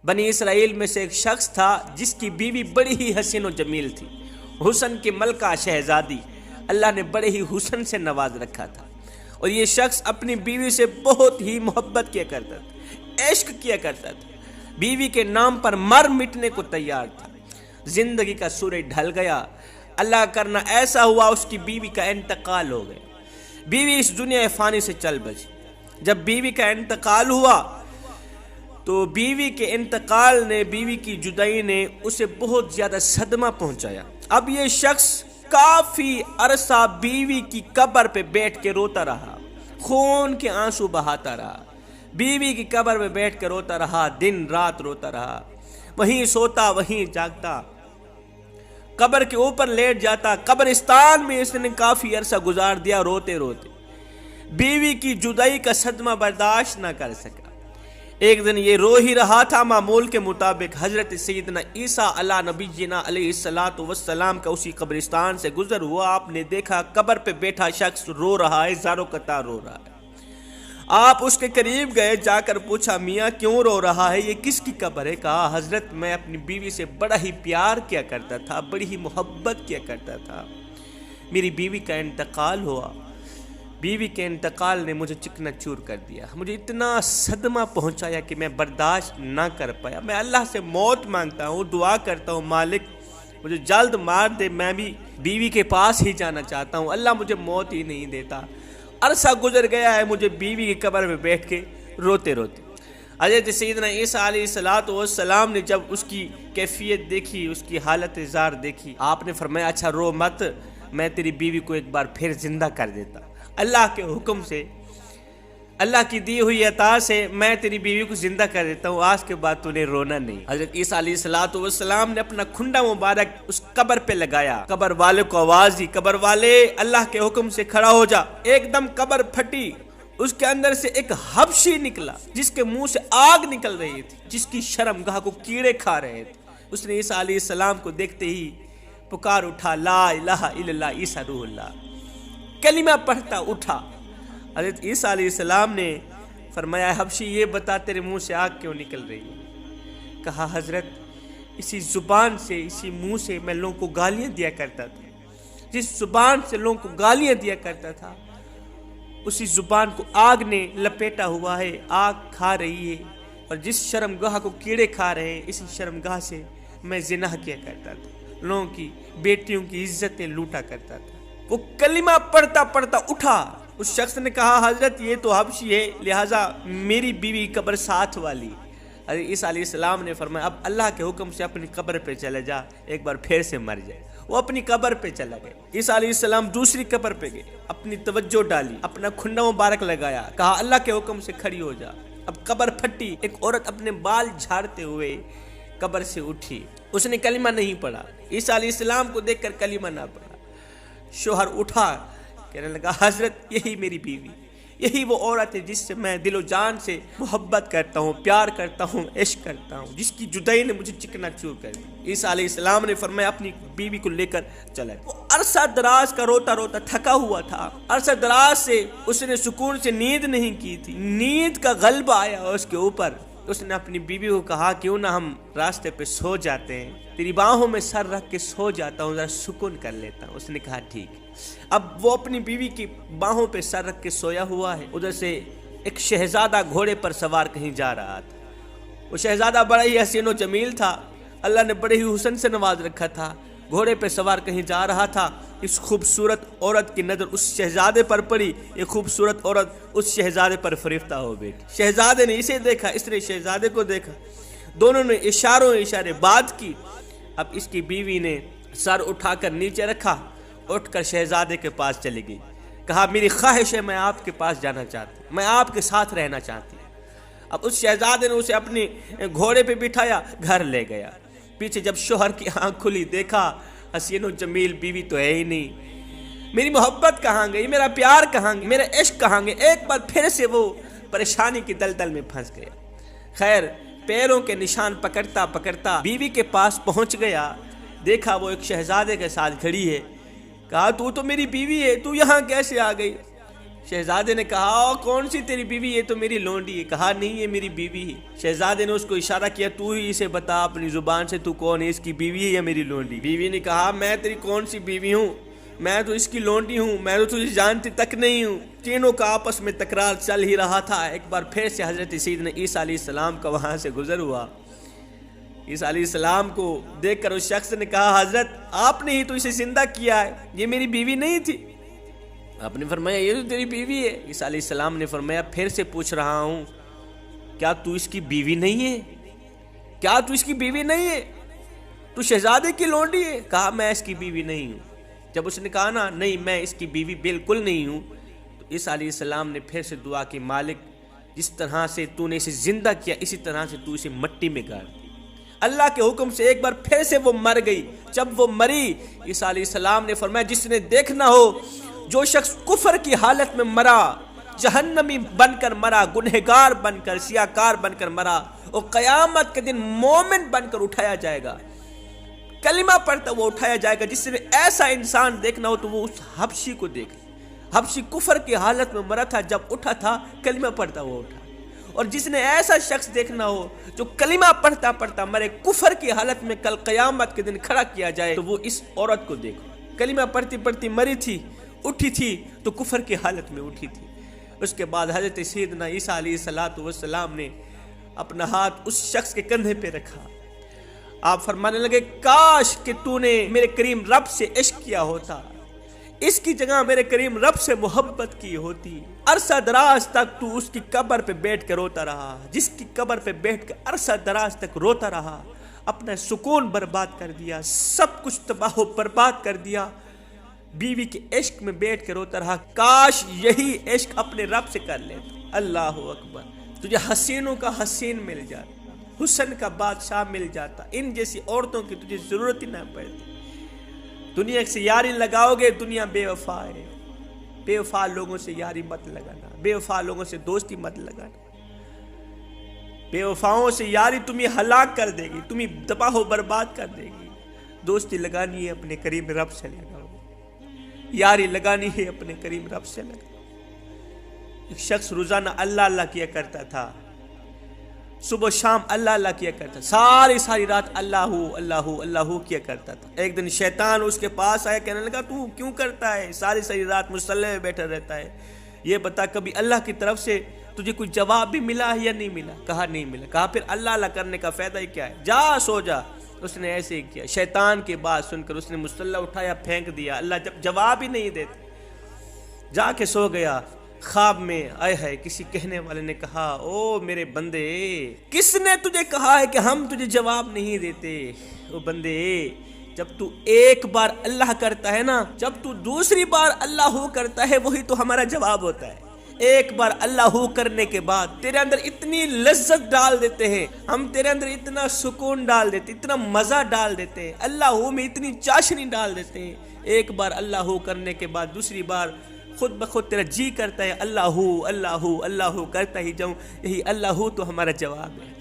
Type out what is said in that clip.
بنی اسرائیل میں سے ایک شخص تھا جس کی بیوی بڑی ہی حسین و جمیل تھی، حسن کی ملکہ شہزادی، اللہ نے بڑے ہی حسن سے نواز رکھا تھا، اور یہ شخص اپنی بیوی سے بہت ہی محبت کیا کرتا تھا، عشق کیا کرتا تھا، بیوی کے نام پر مر مٹنے کو تیار تھا۔ زندگی کا سورج ڈھل گیا، اللہ کرنا ایسا ہوا اس کی بیوی کا انتقال ہو گیا، بیوی اس دنیا فانی سے چل بسی۔ جب بیوی کا انتقال ہوا تو بیوی کے انتقال نے، بیوی کی جدائی نے اسے بہت زیادہ صدمہ پہنچایا۔ اب یہ شخص کافی عرصہ بیوی کی قبر پہ بیٹھ کے روتا رہا، خون کے آنسو بہاتا رہا، بیوی کی قبر پہ بیٹھ کے روتا رہا، دن رات روتا رہا، وہیں سوتا وہیں جاگتا، قبر کے اوپر لیٹ جاتا، قبرستان میں اس نے کافی عرصہ گزار دیا روتے روتے، بیوی کی جدائی کا صدمہ برداشت نہ کر سکا۔ ایک دن یہ رو ہی رہا تھا، معمول کے مطابق حضرت سیدنا عیسیٰ علیہ نبینا علیہ السلام کا اسی قبرستان سے گزر ہوا۔ آپ نے دیکھا قبر پہ بیٹھا شخص رو رہا ہے، زاروں قطار رو رہا ہے۔ آپ اس کے قریب گئے، جا کر پوچھا میاں کیوں رو رہا ہے، یہ کس کی قبر ہے؟ کہا حضرت میں اپنی بیوی سے بڑا ہی پیار کیا کرتا تھا، بڑی ہی محبت کیا کرتا تھا، میری بیوی کا انتقال ہوا، بیوی کے انتقال نے مجھے چکنا چور کر دیا، مجھے اتنا صدمہ پہنچایا کہ میں برداشت نہ کر پایا، میں اللہ سے موت مانگتا ہوں، دعا کرتا ہوں مالک مجھے جلد مار دے، میں بھی بیوی کے پاس ہی جانا چاہتا ہوں، اللہ مجھے موت ہی نہیں دیتا۔ عرصہ گزر گیا ہے مجھے بیوی کی قبر میں بیٹھ کے روتے روتے۔ حضرت سیدنا عیسیٰ علیہ السلام نے جب اس کی کیفیت دیکھی، اس کی حالت زار دیکھی، آپ نے فرمایا اچھا رو مت، میں تیری بیوی کو ایک بار پھر زندہ کر دیتا، اللہ کے حکم سے، اللہ کی دی ہوئی عطا سے میں تیری بیوی کو زندہ کر دیتا ہوں، آج کے بعد تو نے رونا نہیں۔ حضرت عیسیٰ علیہ السلام نے اپنا کھنڈا مبارک اس قبر پہ لگایا، قبر والے کو آواز دی، قبر والے اللہ کے حکم سے کھڑا ہو جا۔ ایک دم قبر پھٹی، اس کے اندر سے ایک حبشی نکلا جس کے منہ سے آگ نکل رہی تھی، جس کی شرمگاہ کو کیڑے کھا رہے تھے۔ اس نے عیسیٰ علیہ السلام کو دیکھتے ہی پکار اٹھا، لا الہ الا اللہ عیسیٰ روح اللہ، کلمہ پڑھتا اٹھا۔ حضرت عیسیٰ علیہ السلام نے فرمایا حبشی یہ بتا تیرے منہ سے آگ کیوں نکل رہی ہے؟ کہا حضرت اسی زبان سے، اسی منہ سے میں لوگوں کو گالیاں دیا کرتا تھا، جس زبان سے لوگوں کو گالیاں دیا کرتا تھا اسی زبان کو آگ نے لپیٹا ہوا ہے، آگ کھا رہی ہے، اور جس شرمگاہ کو کیڑے کھا رہے ہیں اسی شرمگاہ سے میں زنا کیا کرتا تھا، لوگوں کی بیٹیوں کی عزتیں لوٹا کرتا تھا۔ وہ کلمہ پڑھتا پڑھتا اٹھا۔ اس شخص نے کہا حضرت یہ تو حبشی ہے، لہٰذا میری بیوی قبر ساتھ والی۔ حضرت عیسیٰ علیہ السلام نے فرمایا اب اللہ کے حکم سے اپنی قبر پہ چلے جا، ایک بار پھر سے مر جائے۔ وہ اپنی قبر پہ چلا گئے۔ عیسیٰ علیہ السلام دوسری قبر پہ گئے، اپنی توجہ ڈالی، اپنا کھنڈا مبارک لگایا، کہا اللہ کے حکم سے کھڑی ہو جا۔ اب قبر پھٹی، ایک عورت اپنے بال جھاڑتے ہوئے قبر سے اٹھی، اس نے کلمہ نہیں پڑھا، عیسیٰ علیہ السلام کو دیکھ کر کلمہ نہ پڑھا۔ شوہر اٹھا، کہنے لگا حضرت یہی میری بیوی، یہی وہ عورت ہے جس سے میں دل و جان سے محبت کرتا ہوں، پیار کرتا ہوں، عشق کرتا ہوں، جس کی جدائی نے مجھے چکنا چور کر دیا۔ عیسیٰ علیہ السلام نے فرمایا اپنی بیوی کو لے کر چلا۔ وہ عرصہ دراز کا روتا روتا تھکا ہوا تھا، عرصہ دراز سے اس نے سکون سے نیند نہیں کی تھی، نیند کا غلبہ آیا اس کے اوپر۔ اس نے اپنی بیوی کو کہا کیوں نہ ہم راستے پہ سو جاتے ہیں، تیری باہوں میں سر رکھ کے سو جاتا ہوں، ذرا سکون کر لیتا ہوں۔ اس نے کہا ٹھیک۔ اب وہ اپنی بیوی کی باہوں پہ سر رکھ کے سویا ہوا ہے، ادھر سے ایک شہزادہ گھوڑے پر سوار کہیں جا رہا تھا۔ وہ شہزادہ بڑا ہی حسین و جمیل تھا، اللہ نے بڑے ہی حسن سے نواز رکھا تھا، گھوڑے پہ سوار کہیں جا رہا تھا۔ اس خوبصورت عورت کی نظر اس شہزادے پر پڑی، یہ خوبصورت عورت اس شہزادے پر فریفتہ ہو بیٹھی۔ شہزادے نے اسے دیکھا، اس نے شہزادے کو دیکھا، دونوں نے اشارے بات کی۔ اب اس کی بیوی نے سر اٹھا کر نیچے رکھا، اٹھ کر شہزادے کے پاس چلی گئی، کہا میری خواہش ہے میں آپ کے پاس جانا چاہتی ہوں، میں آپ کے ساتھ رہنا چاہتی ہوں۔ اب اس شہزادے نے اسے اپنے گھوڑے پہ بٹھایا، گھر لے گیا۔ پیچھے جب شوہر کی آنکھ کھلی، دیکھا حسین و جمیل بیوی تو ہے ہی نہیں، میری محبت کہاں گئی، میرا پیار کہاں گیا، میرا عشق کہاں گیا۔ ایک بار پھر سے وہ پریشانی کی دلدل میں پھنس گیا۔ خیر پیروں کے نشان پکڑتا پکڑتا بیوی کے پاس پہنچ گیا، دیکھا وہ ایک شہزادے کے ساتھ کھڑی ہے، کہا تو میری بیوی ہے، تو یہاں کیسے آ گئی؟ شہزادے نے کہا کون سی تیری بیوی؟ یہ تو میری لونڈی ہے۔ کہا نہیں یہ میری بیوی ہے۔ شہزادے نے اس کو اشارہ کیا تو ہی اسے بتا اپنی زبان سے تو کون ہے، اس کی بیوی ہے یا میری لونڈی؟ بیوی نے کہا میں تیری کون سی بیوی ہوں، میں تو اس کی لونڈی ہوں، میں تو تجھے جانتی تک نہیں ہوں۔ تینوں کا آپس میں تکرار چل ہی رہا تھا۔ ایک بار پھر سے حضرت سیدنا عیسیٰ علیہ السلام کا وہاں سے گزر ہوا۔ عیسیٰ علیہ السلام کو دیکھ کر اس شخص نے کہا حضرت آپ نے ہی تو اسے زندہ کیا ہے، یہ میری بیوی نہیں تھی؟ آپ نے فرمایا یہ تو تیری بیوی ہے۔ عیسیٰ علیہ السلام نے فرمایا پھر سے پوچھ رہا ہوں کیا تو اس کی بیوی نہیں ہے؟ کیا تو اس کی بیوی نہیں ہے؟ تو شہزادے کی لونڈی ہے؟ کہا میں اس کی بیوی نہیں ہوں۔ جب اس نے کہا نا نہیں میں اس کی بیوی بالکل نہیں ہوں، تو عیسیٰ علیہ السلام نے پھر سے دعا کی مالک جس طرح سے تو نے اسے زندہ کیا اسی طرح سے تو اسے مٹی میں گاڑ دی۔ اللہ کے حکم سے ایک بار پھر سے وہ مر گئی۔ جب وہ مری عیسیٰ علیہ السلام نے فرمایا جس نے دیکھنا ہو جو شخص کفر کی حالت میں مرا، جہنمی بن کر مرا، گنہگار بن کر، سیاکار بن کر مرا، اور قیامت کے دن مومن بن کر اٹھایا جائے گا، کلمہ پڑھتا وہ اٹھایا جائے گا۔ جس نے ایسا انسان دیکھنا ہو تو وہ اس حبشی کو دیکھے۔ حبشی کفر کی حالت میں مرا تھا، جب اٹھا تھا کلمہ پڑھتا وہ اٹھا۔ اور جس نے ایسا شخص دیکھنا ہو جو کلمہ پڑھتا پڑھتا مرے، کفر کی حالت میں کل قیامت کے دن کھڑا کیا جائے، تو وہ اس عورت کو دیکھو، کلمہ پڑھتی پڑھتی مری تھی، اٹھی تھی تو کفر کی حالت میں اٹھی تھی۔ اس کے بعد حضرت سیدنا عیسیٰ علیہ السلام نے اپنا ہاتھ اس شخص کے کندھے پہ رکھا۔ آپ فرمانے لگے کاش کہ تو نے میرے کریم رب سے عشق کیا ہوتا، اس کی جگہ میرے کریم رب سے محبت کی ہوتی۔ عرصہ دراز تک تو اس کی قبر پہ بیٹھ کے روتا رہا، جس کی قبر پہ بیٹھ کے عرصہ دراز تک روتا رہا، اپنا سکون برباد کر دیا، سب کچھ تباہ و برباد کر دیا، بیوی کے عشق میں بیٹھ کے روتا رہا۔ کاش یہی عشق اپنے رب سے کر لیتا۔ اللہ اکبر، تجھے حسینوں کا حسین مل جاتا، حسن کا بادشاہ مل جاتا، ان جیسی عورتوں کی تجھے ضرورت ہی نہ پڑتی۔ دنیا سے یاری لگاؤ گے، دنیا بے وفا ہے، بے وفا لوگوں سے یاری مت لگانا، بے وفا لوگوں سے دوستی مت لگانا، بے وفاؤں سے یاری تمہیں ہلاک کر دے گی، تمہیں تباہ و برباد کر دے گی۔ دوستی لگانی ہے اپنے کریم رب سے لگاؤ، یاری لگانی ہے اپنے کریم رب سے لگاؤ۔ ایک شخص روزانہ اللہ اللہ کیا کرتا تھا، صبح شام اللہ اللہ کیا کرتا، ساری رات اللہ اللہ کیا کرتا تھا۔ ایک دن شیطان اس کے پاس آیا، کہنے لگا تو کیوں کرتا ہے، ساری رات مصلی میں بیٹھا رہتا ہے، یہ بتا کبھی اللہ کی طرف سے تجھے کوئی جواب بھی ملا ہے یا نہیں ملا؟ کہا نہیں ملا۔ کہا پھر اللہ اللہ کرنے کا فائدہ ہی کیا ہے، جا سو جا۔ اس نے ایسے ہی کیا، شیطان کی بات سن کر اس نے مصلی اٹھایا پھینک دیا، اللہ جب جواب ہی نہیں دیتے جا کے سو گیا۔ خواب میں آئے ہے کسی کہنے والے نے کہا او میرے بندے، کس نے تجھے کہا ہے کہ ہم تجھے جواب نہیں دیتے؟ او بندے، جب تو ایک بار اللہ کرتا ہے نا، جب تو دوسری بار اللہ کرتا ہے وہی تو ہمارا جواب ہوتا ہے۔ ایک بار اللہ کرنے کے بعد تیرے اندر اتنی لذت ڈال دیتے ہیں ہم، تیرے اندر اتنا سکون ڈال دیتے، اتنا مزہ ڈال دیتے ہیں، اللہ میں اتنی چاشنی ڈال دیتے ہیں۔ ایک بار اللہ کرنے کے بعد دوسری بار خود بخود تیرا جی کرتا ہے اللہ کرتا ہی جاؤں، یہی اللہ تو ہمارا جواب ہے۔